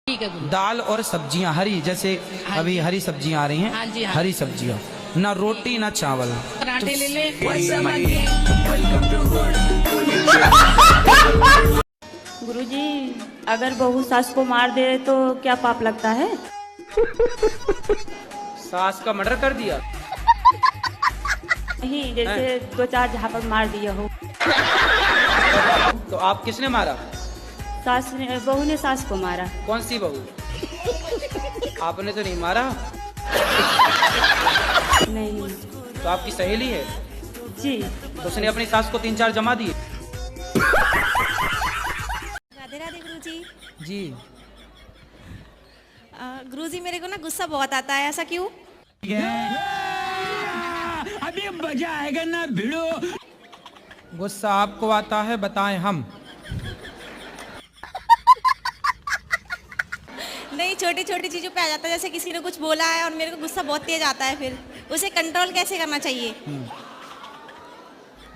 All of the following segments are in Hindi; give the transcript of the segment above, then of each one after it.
ठीक है गुरुजी। दाल और सब्जियां हरी, जैसे अभी हरी सब्जियां आ रही हैं। हाँ जी, हाँ। हरी सब्जियां, ना रोटी ना चावल। पराठे ले ले। गुरुजी, अगर बहू सास को मार दे तो क्या पाप लगता है? सास का मर्डर कर दिया? नहीं, जैसे दो चार झापड़ मार दिया हो। तो आप किसने मारा? सास ने, बहू ने सास को मारा। कौन सी बहू? आपने तो नहीं मारा। नहीं तो आपकी सहेली है? जी। तो उसने अपनी सास को 3-4 जमा दिए। राधे राधे गुरुजी। जी। गुरुजी, मेरे को ना गुस्सा बहुत आता है, ऐसा क्यों? अभी मजा आएगा ना भिड़ो। गुस्सा आपको आता है, बताएं हम। नहीं, छोटी छोटी चीजों पे आ जाता है, जैसे किसी ने कुछ बोला है और मेरे को गुस्सा बहुत तेज आता है, फिर उसे कंट्रोल कैसे करना चाहिए?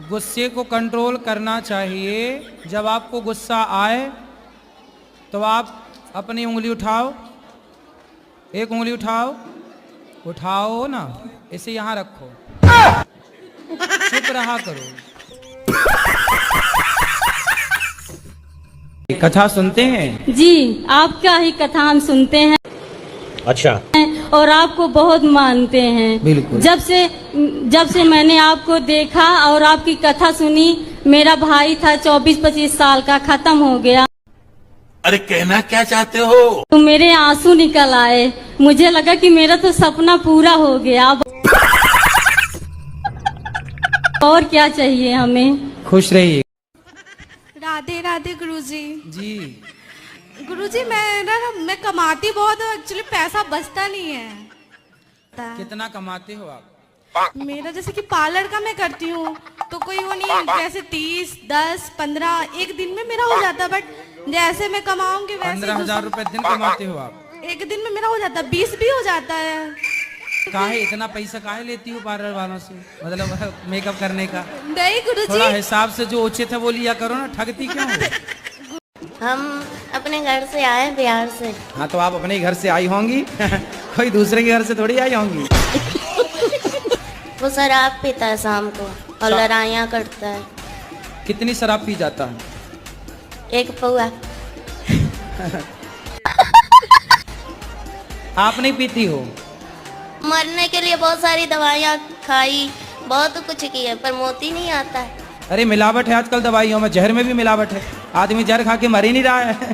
गुस्से को कंट्रोल करना चाहिए। जब आपको गुस्सा आए तो आप अपनी उंगली उठाओ, एक उंगली उठाओ, उठाओ ना, इसे यहाँ रखो, चुप रहा करो। कथा सुनते हैं? जी, आपका ही कथा हम सुनते हैं। अच्छा। और आपको बहुत मानते हैं। बिल्कुल। जब से मैंने आपको देखा और आपकी कथा सुनी, मेरा भाई था 24-25 साल का, खत्म हो गया। अरे कहना क्या चाहते हो? तो मेरे आंसू निकल आए, मुझे लगा कि मेरा तो सपना पूरा हो गया। अब और क्या चाहिए हमें? खुश रहिए। राधे राधे गुरुजी। जी। गुरुजी, मैं कमाती बहुत हूँ, एक्चुअली पैसा बचता नहीं है। कितना कमाते हो आप? मेरा जैसे कि पार्लर का मैं करती हूँ, तो कोई वो नहीं, जैसे 30, 10, 15 एक दिन में मेरा हो जाता, बट जैसे मैं कमाऊंगी वैसे 15,000 रुपए दिन कमाते हो आप? एक दिन में मेरा हो जाता, 20 भी हो जाता है। काहे इतना पैसा काहे लेती हो पार्लर वालों से, मतलब मेकअप करने का? नहीं थोड़ा गुरुजी, हिसाब से जो उचित है वो लिया करो ना, ठगती क्यों हो? हम अपने घर से आए, बिहार से। हाँ, तो आप अपने घर से आई होंगी। कोई दूसरे के घर से थोड़ी आई होंगी। वो शराब पीता है शाम को और लड़ाइयाँ करता है। कितनी शराब पी जाता है? 1 पौआ। आप नहीं पीती हो? मरने के लिए बहुत सारी दवाइयाँ खाई, बहुत कुछ किया, पर मोती नहीं आता है। अरे मिलावट है आजकल दवाइयों में, जहर में भी मिलावट है। आदमी जहर खा के मर ही नहीं रहा है।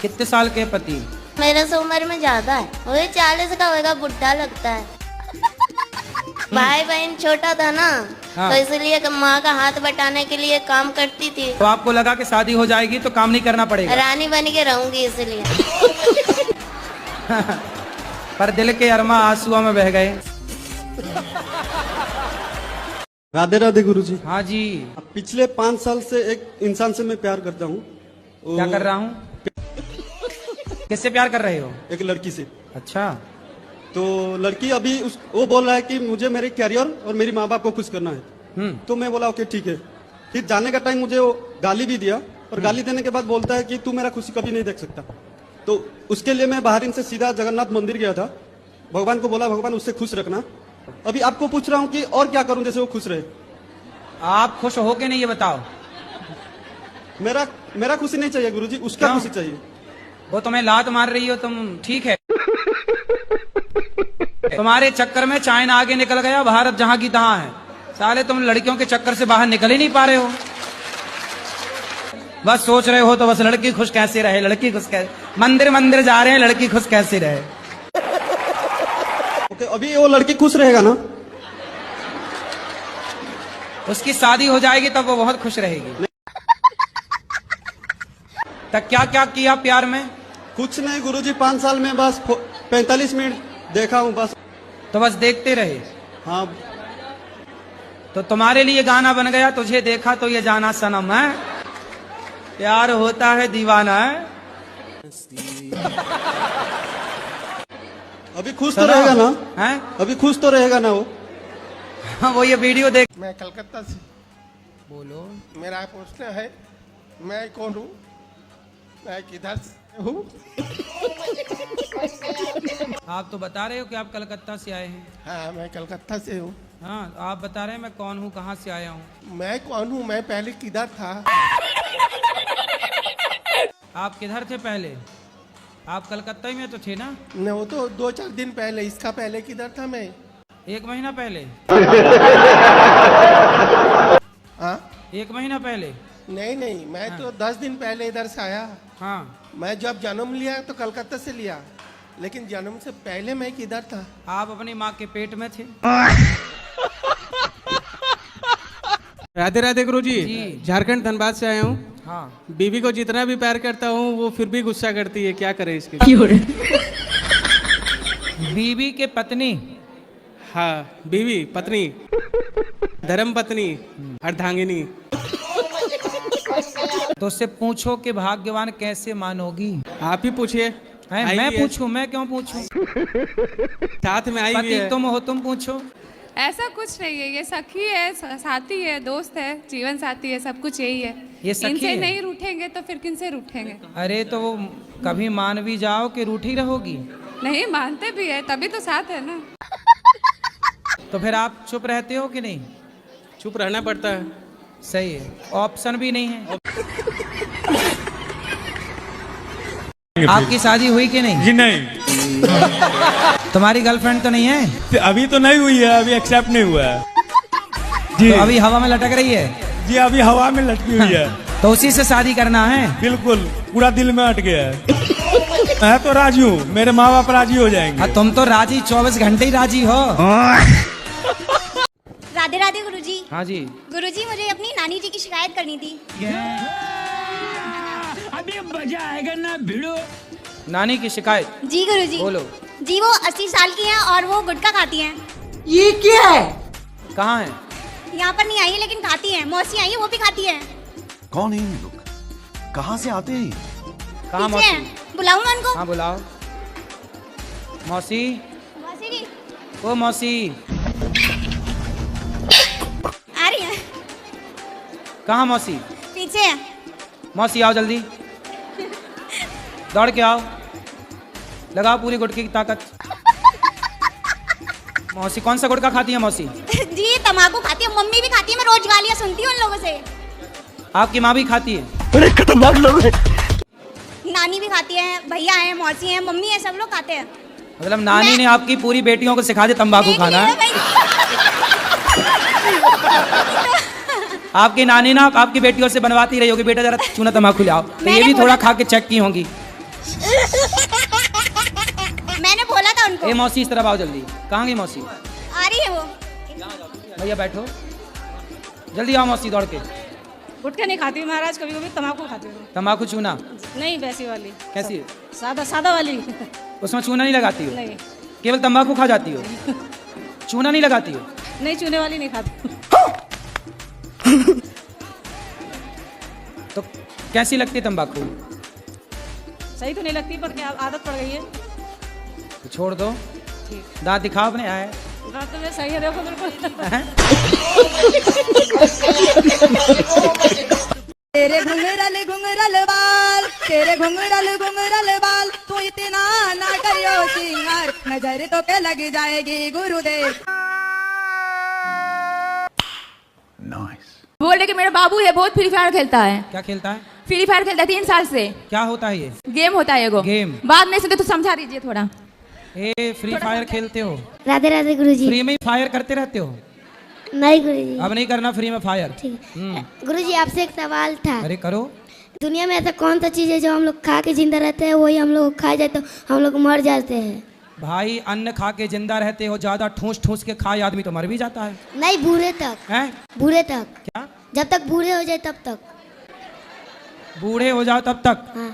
कितने साल के पति? मेरे से उम्र में ज्यादा है, वही 40 का होगा, बुढ़ा लगता है। भाई बहन छोटा था ना, हाँ। तो इसलिए माँ का हाथ बटाने के लिए काम करती थी। तो आपको लगा कि शादी हो जाएगी तो काम नहीं करना पड़ेगा? रानी बन के रहूंगी इसलिए। पर दिल के अरमा आंसुओं में बह गए। राधे राधे गुरुजी। हाँ जी। पिछले 5 साल से एक इंसान से मैं प्यार करता हूँ। क्या कर रहा हूँ? किससे प्यार कर रहे हो? एक लड़की से। अच्छा। तो लड़की अभी वो बोल रहा है कि मुझे मेरे कैरियर और मेरी माँ बाप को खुश करना है। तो मैं बोला ओके ठीक है। फिर जाने का टाइम मुझे वो गाली भी दिया, और गाली देने के बाद बोलता है कि तू मेरा खुशी कभी नहीं देख सकता। तो उसके लिए मैं बाहर से सीधा जगन्नाथ मंदिर गया था, भगवान को बोला भगवान उससे खुश रखना। अभी आपको पूछ रहा हूँ कि और क्या करूं जैसे वो खुश रहे। आप खुश हो के नहीं, ये बताओ। मेरा खुशी नहीं चाहिए गुरुजी, उसका खुशी चाहिए। वो तुम्हें लात मार रही हो, तुम ठीक है। तुम्हारे चक्कर में चाइना आगे निकल गया, भारत जहां की तहां है। साले तुम लड़कियों के चक्कर से बाहर निकल ही नहीं पा रहे हो। बस सोच रहे हो तो बस लड़की खुश कैसे रहे, लड़की खुश कैसे, मंदिर मंदिर जा रहे हैं, लड़की खुश कैसे रहे। ओके, अभी वो लड़की खुश रहेगा ना? उसकी शादी हो जाएगी तब वो बहुत खुश रहेगी। तब क्या क्या किया प्यार में? कुछ नहीं गुरुजी, 5 साल में बस 45 मिनट देखा हूँ बस। तो बस देखते रहे? हाँ। तो तुम्हारे लिए गाना बन गया, तुझे देखा तो ये जाना सनम है, प्यार होता है दीवाना है। अभी खुश तो रहेगा ना? हैं? अभी खुश तो रहेगा ना वो? हाँ, वो ये वीडियो देख। मैं कलकत्ता से। बोलो। मेरा प्रश्न है, मैं कौन हूँ, मैं किधर से हूँ। आप तो बता रहे हो कि आप कलकत्ता से आए हैं। हाँ, मैं कलकत्ता से हूँ। हाँ, आप बता रहे हैं मैं कौन हूँ, कहाँ से आया हूँ। मैं कौन हूँ? मैं पहले किधर था? आप किधर थे पहले? आप कलकत्ता ही में तो थे ना। न, वो तो 2-4 दिन पहले। इसका पहले किधर था मैं? 1 महीना पहले। हाँ? 1 महीना पहले। नहीं नहीं, मैं तो 10 दिन पहले इधर से आया। हाँ, मैं जब जन्म लिया तो कलकत्ता से लिया, लेकिन जन्म से पहले मैं किधर था? आप अपनी माँ के पेट में थे। राधे राधे गुरुजी। जी। झारखंड धनबाद से आया हूँ। हाँ, बीवी को जितना भी प्यार करता हूँ वो फिर भी गुस्सा करती है, क्या करे इसके लिए? बीवी के पत्नी। हाँ, बीवी, पत्नी, धर्म पत्नी, अर्धांगिनी। तो उससे पूछो कि भाग्यवान कैसे मानोगी। आप ही पूछिए। है, आई मैं भी है। पूछूं? मैं क्यों पूछूं? साथ में आई भी पति है। तुम हो, तुम पूछो। ऐसा कुछ नहीं है, ये सखी है, साथी है, दोस्त है, जीवन साथी है, सब कुछ यही है। ये सखी इनसे है? नहीं रूठेंगे तो फिर किनसे रूठेंगे? अरे तो वो कभी मान भी जाओ कि रूठी रहोगी। नहीं मानते भी है, तभी तो साथ है ना। तो फिर आप चुप रहते हो कि नहीं? चुप रहना पड़ता है। सही है, ऑप्शन भी नहीं है। आपकी शादी हुई कि नहीं? जी नहीं, तुम्हारी गर्लफ्रेंड तो नहीं है? अभी तो नहीं हुई है, अभी एक्सेप्ट नहीं हुआ है जी। तो अभी हवा में लटक रही है? जी अभी हवा में लटकी हुई है। तो उसी से शादी करना है? बिल्कुल, पूरा दिल में अट गया है। मैं तो राजी हूँ, मेरे माँ बाप राजी हो जाएंगे। हाँ, तुम तो राजी 24 घंटे ही राजी हो। राधे राधे गुरुजी। हाँ जी। गुरुजी, मुझे अपनी नानी जी की शिकायत करनी थी। अभी मजा आएगा ना भिड़ो। नानी की शिकायत? जी गुरुजी। बोलो। जी वो 80 साल की हैं और वो गुटखा खाती हैं। ये क्या है? कहाँ है? यहाँ पर नहीं आई है लेकिन खाती हैं। मौसी आई है, वो भी खाती है। कौन है ये लोग? कहाँ से आते हैं? कहाँ पीछे मौसी? हैं। बुलाऊं मैं उनको? हाँ बुलाओ। मौसी, मौसी जी ओ मौसी, आ रही है। कहाँ मौसी? पीछे है। मौसी आओ जल्दी, दौड़ के आओ, लगाओ पूरी गुटके की ताकत। मौसी कौन सा गुटखा खाती है मौसी? जी तम्बाकू खाती है, मम्मी भी खाती है। मैं रोज गालियाँ सुनती हूँ उन लोगों से। आपकी माँ भी खाती है? बड़े खतरनाक लोग हैं। नानी भी खाती है, भैया है, मौसी है, मम्मी है, सब लोग खाते हैं। मतलब नानी ने आपकी पूरी बेटियों को सिखा दिया तंबाकू देख खाना लिया है? भाई। आपकी नानी ना आपकी बेटियों से बनवाती रही होगी, बेटा जरा चूना तंबाकू ले आओ, तो ये मैंने भी थोड़ा बोला खा के चेक की होंगी। मैंने बोला था उनको। ए मौसी इस तरफ आओ जल्दी। कहाँ गई मौसी? आ रही है वो। भैया बैठो, जल्दी आओ मौसी दौड़ के। गुटखा नहीं खाती हूँ महाराज, कभी कभी तम्बाकू खाती हूँ। तंबाकू चूना? नहीं, वैसी वाली। कैसी है? सादा सादा वाली। उसमें चूना नहीं लगाती हो? नहीं केवल तंबाकू खा जाती हो, चूना नहीं लगाती हो? नहीं, चूने वाली नहीं खाती। तो कैसी लगती है तंबाकू? सही तो नहीं लगती, पर क्या आदत पड़ गई है। तो छोड़ दो। दांत दिखाओ अपने। आए दांत में सही है, देखो बिल्कुल। तेरे घुंघरल बाल, तेरे घुंघरल बाल, तू इतना ना करियो सिंगार, नजर तो पे लग जाएगी गुरुदेव। बोल रहे कि मेरा बाबू है, बहुत फ्री फायर खेलता है। क्या खेलता है? फ्री फायर खेलता है 3 साल से। क्या होता है ये? गेम होता है एगो। गेम? बाद में से तो समझा दीजिए थोड़ा। ए फ्री फायर खेलते हो? राधे राधे गुरुजी। फ्री में ही फायर करते रहते हो? नहीं गुरुजी। अब नहीं करना फ्री में फायर। ठीक है गुरुजी, आपसे एक सवाल था। अरे करो। दुनिया में ऐसा कौन सा चीज है जो हम लोग खा के जिंदा रहते हैं, वही हम लोग खा जाए तो हम लोग मर जाते हैं? भाई अन्न खा के जिंदा रहते हो, ज्यादा ठूस ठूस के खाए आदमी तो मर भी जाता है। नहीं, बूढ़े तक। हैं? बूढ़े तक। क्या? जब तक बूढ़े हो जाए तब तक। बूढ़े हो जाओ तब तक? हाँ,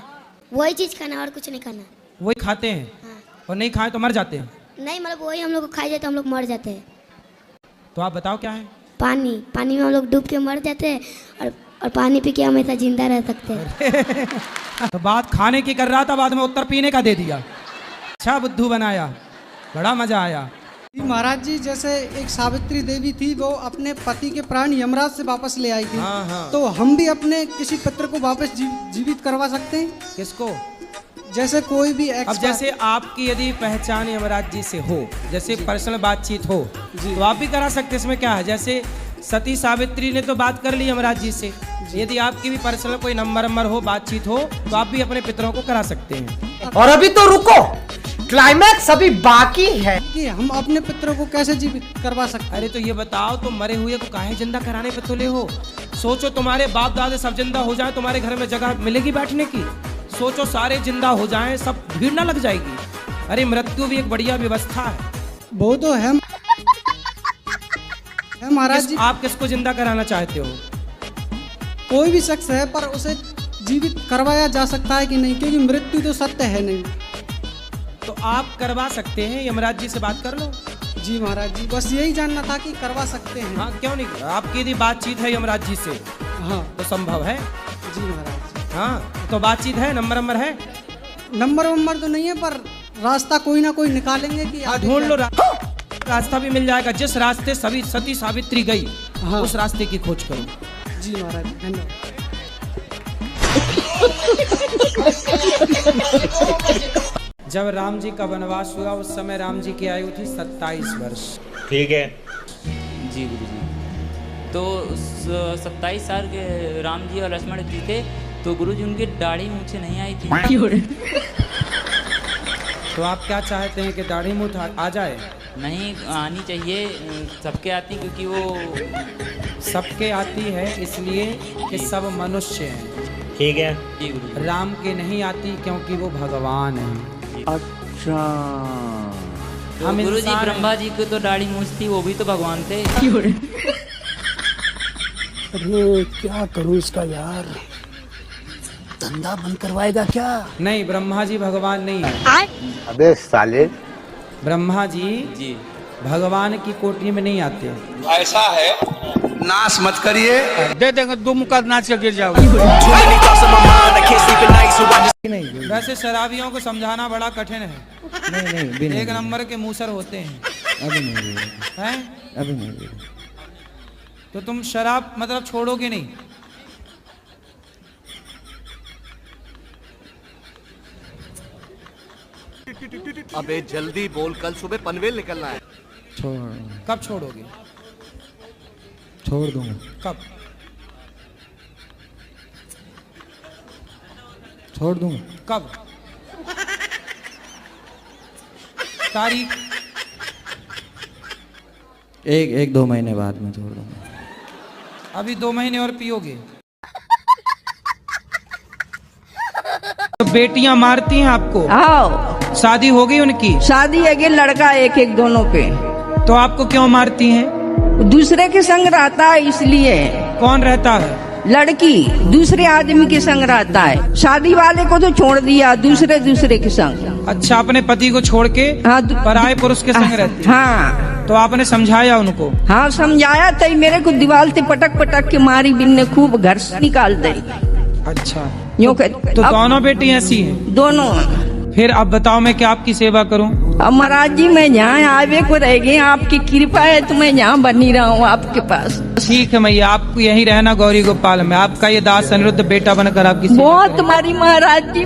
वही चीज खाना और कुछ नहीं खाना। वही खाते हैं? हाँ। और नहीं खाए तो मर जाते हैं? नहीं, मतलब वही हम लोग को खा जाए तो हम लोग मर जाते हैं। तो आप बताओ क्या है? पानी। पानी में हम लोग डूब के मर जाते हैं और पानी पी के हमेशा जिंदा रह सकते हैं। तो बात खाने की कर रहा था, बाद में उत्तर पीने का दे दिया। अच्छा बुद्धू बनाया, बड़ा मजा आया। महाराज जी, जैसे एक सावित्री देवी थी, वो अपने पति के प्राण यमराज से वापस ले आई थी। हाँ हाँ। तो हम भी अपने किसी पुत्र को वापस जीवित करवा सकते हैं? किसको? जैसे कोई भी अब जैसे आपकी यदि पहचान यमराज जी से हो, जैसे पर्सनल बातचीत हो, तो आप भी करा सकते हैं। इसमें क्या है, जैसे सती सावित्री ने तो बात कर ली यमराज जी से, यदि आपकी भी पर्सनल कोई नंबर हो, बातचीत हो, तो आप भी अपने पितरों को करा सकते हैं। और अभी तो रुको, क्लाइमैक्स अभी बाकी है कि हम अपने पितरों को कैसे जीवित करवा सकते हैं। अरे तो ये बताओ, तुम मरे हुए को काहे जिंदा कराने पे तुले हो? सोचो तुम्हारे बाप दादे सब जिंदा हो जाए, तुम्हारे घर में जगह मिलेगी बैठने की? सोचो सारे जिंदा हो जाएं, सब भीड़ ना लग जाएगी? अरे मृत्यु भी एक बढ़िया व्यवस्था है। वो तो है महाराज जी। आप किसको जिंदा कराना चाहते हो? कोई भी शख्स है, पर उसे जीवित करवाया जा सकता है कि नहीं, क्योंकि मृत्यु तो सत्य है नहीं। तो आप करवा सकते हैं, यमराज जी से बात कर लो। जी महाराज जी, बस यही जानना था कि करवा सकते हैं। हाँ, क्यों नहीं? आपकी यदि बातचीत है यमराज जी से, हाँ, तो संभव है। जी महाराज। हाँ, तो बातचीत है, नंबर है? नंबर तो नहीं है, पर रास्ता कोई ना कोई निकालेंगे कि हाँ, ढूंढ लो, रास्ता भी मिल जाएगा। जिस रास्ते सती सावित्री गई, हाँ, उस रास्ते की खोज करो। जी महाराज, धन्यवाद। जब राम जी का वनवास हुआ, उस समय राम जी की आयु थी 27 वर्ष। ठीक है जी गुरु जी। तो 27 साल के राम जी और लक्ष्मण जी थे, तो गुरु जी उनकी दाढ़ी मूछें नहीं आई थी। तो आप क्या चाहते हैं कि दाढ़ी मूछ आ जाए? नहीं आनी चाहिए, सबके आती, क्योंकि वो सबके आती है इसलिए कि सब मनुष्य हैं। ठीक है जी गुरु जी। राम के नहीं आती क्योंकि वो भगवान हैं। अच्छा, तो गुरु जी ब्रह्मा जी को तो दाढ़ी मूछ थी, वो भी तो भगवान थे। अरे क्या करूं इसका यार, धंधा बंद करवाएगा क्या? नहीं, ब्रह्मा जी भगवान नहीं है। अबे साले, ब्रह्मा जी भगवान की कोटि में नहीं आते। ऐसा है, नाश मत करिए, दे देंगे 2 मुक्का नाच के गिर जाओगे। नहीं, वैसे शराबियों को समझाना बड़ा कठिन है। नहीं, एक नंबर के मूसर होते हैं। अभी नहीं हैं? अभी नहीं। तो तुम शराब मतलब छोड़ोगे नहीं? अबे जल्दी बोल, कल सुबह पनवेल निकलना है। कब छोड़ोगे? छोड़ दूंगा। कब? छोड़ दूंगा। कब? तारीख? 1-2 महीने बाद में छोड़ दूंगा। अभी 2 महीने और पियोगे? तो बेटियां मारती हैं आपको? आओ, शादी हो गई उनकी? शादी है, लड़का एक दोनों पे। तो आपको क्यों मारती हैं? दूसरे के संग रहता है इसलिए। कौन रहता है? लड़की दूसरे आदमी के संग रहता है। शादी वाले को तो छोड़ दिया, दूसरे के संग। अच्छा, अपने पति को छोड़ के हाँ, पराये पुरुष के संग रहती है? हाँ। तो आपने समझाया उनको? हाँ समझाया, तई मेरे को दीवार से पटक के मारी, बिन्ने खूब घर से निकाल दे। अच्छा, यूँ तो दोनों बेटी ऐसी हैं? दोनों। फिर अब बताओ मैं क्या आपकी सेवा करूं? अब महाराज जी, मैं जहाँ आवे को रह गई, आपकी कृपा है तो मैं यहाँ बनी रहा हूँ आपके पास। ठीक है मैया, आपको यहीं रहना गौरी गोपाल में। आपका ये दास अनिरुद्ध बेटा बनकर आपकी बहुत तुम्हारी महाराज जी।